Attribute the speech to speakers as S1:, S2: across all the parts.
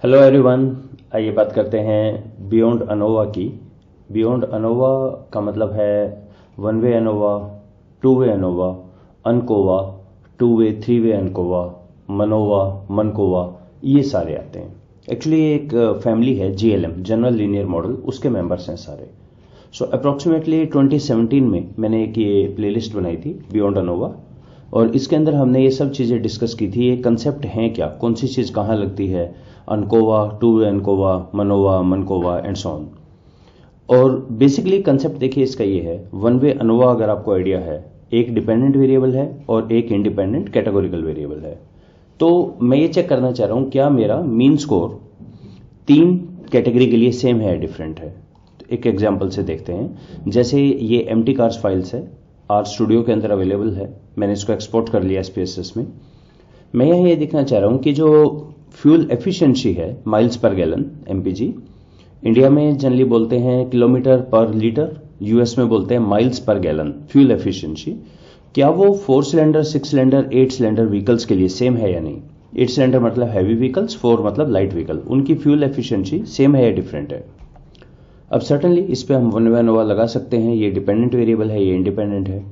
S1: Hello everyone. आइए बात करते हैं बियॉन्ड अनोवा की। बियॉन्ड अनोवा का मतलब है one way ANOVA, two way ANOVA, ANCOVA, two way three way ANCOVA, MANOVA, MANCOVA, ये सारे आते हैं। एक्चुअली एक फैमिली है जीएलएम, जनरल लीनियर मॉडल, उसके मेंबर्स हैं सारे। सो अप्रॉक्सीमेटली 2017 में मैंने एक ये प्लेलिस्ट बनाई थी बियॉन्ड अनोवा, और इसके अंदर हमने ये सब चीज़ें डिस्कस की थी। ये कंसेप्ट हैं क्या, कौन सी चीज़ कहाँ लगती है, ANCOVA, two way ANCOVA, MANOVA, MANCOVA and so on. और बेसिकली कंसेप्ट देखिए इसका ये है, वन वे अनोवा अगर आपको आइडिया है, एक डिपेंडेंट वेरिएबल है और एक इंडिपेंडेंट कैटेगोरिकल वेरिएबल है। तो मैं ये चेक करना चाह रहा हूँ क्या मेरा मीन स्कोर तीन कैटेगरी के लिए सेम है, डिफरेंट है। तो एक एग्जाम्पल से देखते हैं। जैसे ये एम्प्टी कार्स फाइल्स है, आर स्टूडियो के अंदर अवेलेबल है, मैंने इसको एक्सपोर्ट कर लिया SPSS में। मैं यहाँ ये दिखाना चाह रहा हूँ कि जो फ्यूल एफिशिएंसी है miles per gallon MPG, India में जनरली बोलते हैं किलोमीटर पर लीटर, US में बोलते हैं miles per gallon fuel efficiency. क्या वो 4 सिलेंडर, 6 सिलेंडर, 8 सिलेंडर व्हीकल्स के लिए सेम है या नहीं। 8 सिलेंडर मतलब हैवी व्हीकल्स, 4 मतलब लाइट व्हीकल, उनकी फ्यूल एफिशिएंसी सेम है या डिफरेंट है। अब सर्टनली इस पे हम वन वे अनोवा लगा सकते हैं, ये डिपेंडेंट वेरिएबल है, ये इंडिपेंडेंट है।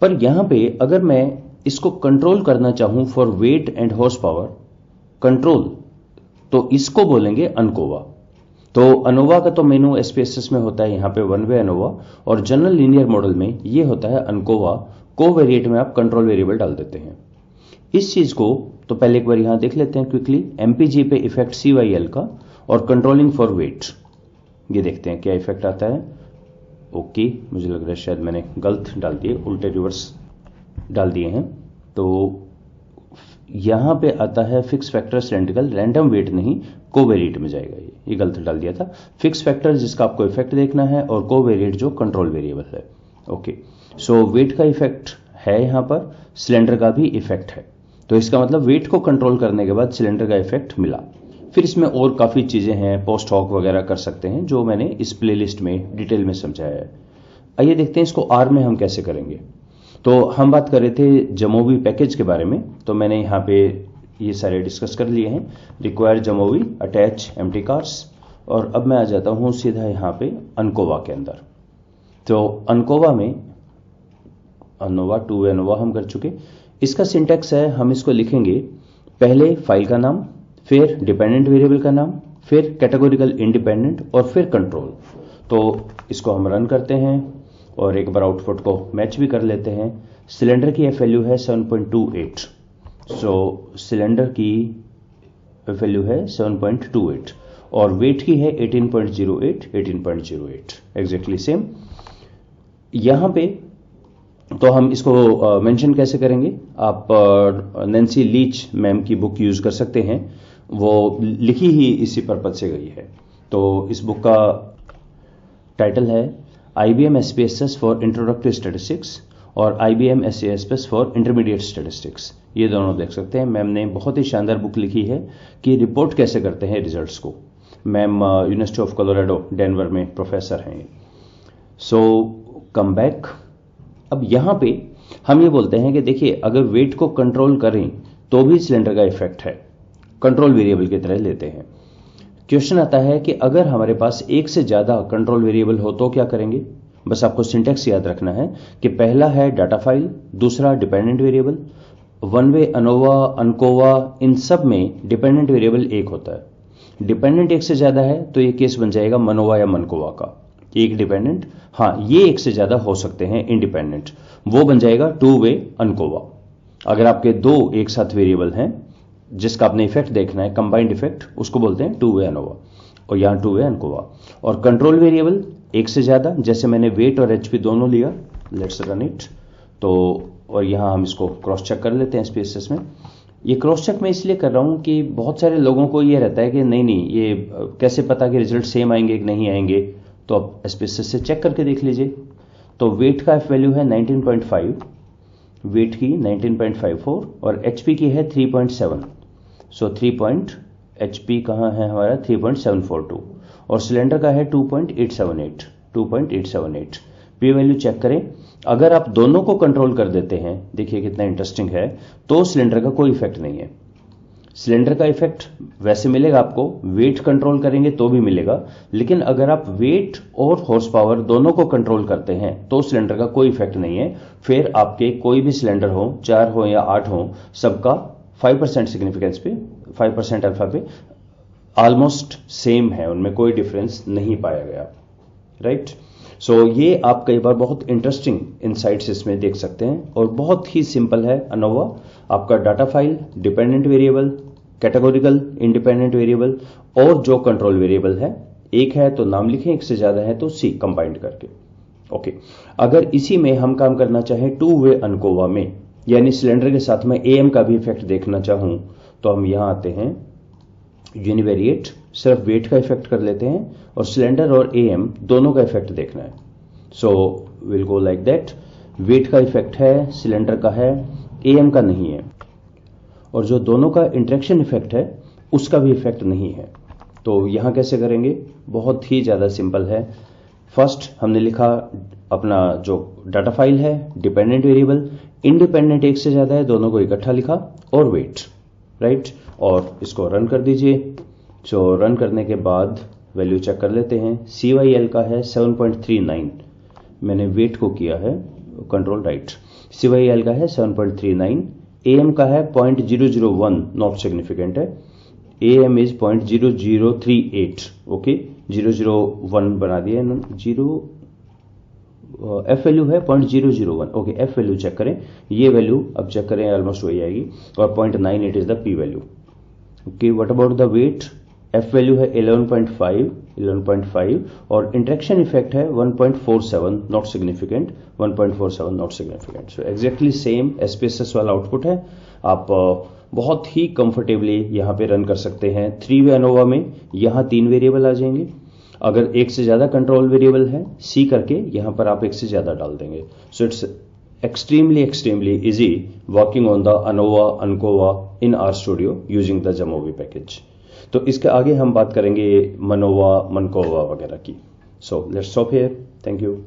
S1: पर यहां पे अगर मैं इसको कंट्रोल करना चाहूं for wait and horse power control, तो इसको बोलेंगे अनकोवा। तो अनोवा का तो मेनू SPSS में होता है यहाँ पे वन वे अनोवा, और जनरल लीनियर मॉडल में ये होता है अनकोवा। को वेरिएट में आप कंट्रोल वेरिएबल डाल देते हैं। इस चीज को तो पहले एक बार यहां देख लेते हैं क्विकली। MPG पे इफेक्ट CYL का और कंट्रोलिंग फॉर वेट, ये देखते हैं क्या इफेक्ट आता है। ओके, मुझे लग रहा है शायद मैंने गलत डाल दिए, उल्टे रिवर्स डाल दिए हैं। तो यहां पे आता है fix factor cylindrical, random weight नहीं, कोवेरिएट में जाएगा। ये गलत डाल दिया था। फिक्स फैक्टर जिसका आपको इफेक्ट देखना है, और कोवेरिएट जो कंट्रोल वेरिएबल है। ओके, सो वेट का इफेक्ट है यहां पर, सिलेंडर का भी इफेक्ट है। तो इसका मतलब वेट को कंट्रोल करने के बाद सिलेंडर का इफेक्ट मिला। फिर इसमें और काफ़ी चीज़ें हैं, पोस्ट हॉक वगैरह कर सकते हैं, जो मैंने इस प्लेलिस्ट में डिटेल में समझाया है। आइए देखते हैं इसको आर में हम कैसे करेंगे। तो हम बात कर रहे थे जमोवी पैकेज के बारे में, तो मैंने यहाँ पे ये सारे डिस्कस कर लिए हैं। रिक्वायर जमोवी, अटैच एम्प्टी कार्स, और अब मैं आ जाता हूँ सीधा यहाँ पे अनकोवा के अंदर। तो अनकोवा में अनोवा, टू वे अनोवा हम कर चुके। इसका सिंटैक्स है, हम इसको लिखेंगे पहले फाइल का नाम, फिर डिपेंडेंट वेरिएबल का नाम, फिर कैटेगोरिकल इंडिपेंडेंट, और फिर कंट्रोल। तो इसको हम रन करते हैं और एक बार आउटपुट को मैच भी कर लेते हैं। सिलेंडर की एफ वैल्यू है 7.28, सो सिलेंडर की एफ वैल्यू है 7.28, और वेट की है 18.08, 18.08 एग्जैक्टली सेम। यहां पे तो हम इसको मेंशन कैसे करेंगे, आप नैन्सी लीच मैम की बुक यूज कर सकते हैं, वो लिखी ही इसी पर्पज से गई है। तो इस बुक का टाइटल है IBM SPSS for introductive statistics और IBM SASS for intermediate statistics. ये दोनों देख सकते हैं। मैम ने बहुत ही शानदार बुक लिखी है कि रिपोर्ट कैसे करते हैं रिजल्ट्स को। Ma'am university of Colorado Denver में प्रोफेसर हैं। सो कम बैक। अब यहां पे हम ये बोलते हैं कि देखिए, अगर वेट को कंट्रोल करें तो भी सिलेंडर का इफेक्ट है, कंट्रोल वेरिएबल की तरह लेते हैं। क्वेश्चन आता है कि अगर हमारे पास एक से ज्यादा कंट्रोल वेरिएबल हो तो क्या करेंगे। बस आपको सिंटैक्स याद रखना है कि पहला है डाटा फाइल, दूसरा dependent variable. One way ANOVA, ANCOVA, इन सब में डिपेंडेंट वेरिएबल एक होता है। डिपेंडेंट एक से ज्यादा है तो ये केस बन जाएगा मनोवा या मनकोवा का। एक डिपेंडेंट, हाँ ये एक से ज्यादा हो सकते हैं इंडिपेंडेंट, वो बन जाएगा टू वे अनकोवा। अगर आपके दो एक साथ वेरिएबल हैं जिसका आपने इफेक्ट देखना है, कंबाइंड इफेक्ट, उसको बोलते हैं टू वे अनोवा, और यहां टू वे अनकोवा। और कंट्रोल वेरिएबल एक से ज्यादा, जैसे मैंने वेट और HP दोनों लिया, लेट्स रन इट। तो और यहां हम इसको क्रॉस चेक कर लेते हैं SPSS में। ये क्रॉस चेक मैं इसलिए कर रहा हूं कि बहुत सारे लोगों को ये रहता है कि नहीं ये कैसे पता कि रिजल्ट सेम आएंगे कि नहीं आएंगे। तो आप SPSS से चेक करके देख लीजिए। तो वेट का एफ वैल्यू है 19.5, वेट की 19.54, और HP की है 3.7। सो 3 HP कहाँ है हमारा, 3.742, और सिलेंडर का है 2.878। पी वैल्यू चेक करें। अगर आप दोनों को कंट्रोल कर देते हैं, देखिए कितना इंटरेस्टिंग है, तो सिलेंडर का कोई इफेक्ट नहीं है। सिलेंडर का इफेक्ट वैसे मिलेगा आपको, वेट कंट्रोल करेंगे तो भी मिलेगा, लेकिन अगर आप वेट और हॉर्स पावर दोनों को कंट्रोल करते हैं तो सिलेंडर का कोई इफेक्ट नहीं है। फिर आपके कोई भी सिलेंडर हो, 4 हो या 8 हो, सबका 5% सिग्निफिकेंस पे, 5% अल्फा पे ऑलमोस्ट सेम है, उनमें कोई डिफरेंस नहीं पाया गया, राइट। सो ये आप कई बार बहुत इंटरेस्टिंग इनसाइट्स इसमें देख सकते हैं और बहुत ही सिंपल है। अनोवा आपका data file, dependent variable, categorical independent variable और जो कंट्रोल वेरिएबल है, एक है तो नाम लिखें, एक से ज्यादा है तो सी कंबाइंड करके। ओके, अगर इसी में हम काम करना चाहें टू वे अनकोवा में, यानी सिलेंडर के साथ में एएम का भी इफेक्ट देखना चाहूं, तो हम यहां आते हैं यूनिवेरिएट, सिर्फ वेट का इफेक्ट कर लेते हैं और सिलेंडर और एएम दोनों का इफेक्ट देखना है। So will go like that, weight का इफेक्ट है, सिलेंडर का है, एएम का नहीं है, और जो दोनों का इंटरेक्शन इफेक्ट है उसका भी इफेक्ट नहीं है। तो यहां कैसे करेंगे, बहुत ही ज्यादा सिंपल है। फर्स्ट हमने लिखा अपना जो डाटा फाइल है, डिपेंडेंट वेरिएबल, इंडिपेंडेंट एक से ज्यादा है, दोनों को इकट्ठा लिखा, और वेट, राइट, और इसको रन कर दीजिए। सो रन करने के बाद वैल्यू चेक कर लेते हैं। CYL का है 7.39, मैंने वेट को किया है कंट्रोल, राइट। CYL का है 7.39, AM का है 0.001, नॉट सिग्निफिकेंट है, AM इज 0.0038, ओके, 001 बना दिया इन्होंने, F वैल्यू है 0.001, ओके, F वैल्यू चेक करें, ये वैल्यू अब चेक करें ऑलमोस्ट वही आएगी, और 0.98 is the P value. Okay, what about the weight, F value है 11.5 और इंटरेक्शन इफेक्ट है 1.47, not significant, 1.47 not significant. So exactly same SPSS वाला आउटपुट है। आप बहुत ही कंफर्टेबली यहां पे रन कर सकते हैं। 3 वे अनोवा में यहां 3 वेरिएबल आ जाएंगे, अगर एक से ज्यादा कंट्रोल वेरिएबल है सी करके यहां पर आप एक से ज्यादा डाल देंगे। So it's extremely easy working on the ANOVA Ankova in RStudio using the Jamovi package। तो इसके आगे हम बात करेंगे मनोवा, मनकोवा वगैरह की। So let's stop here, thank you.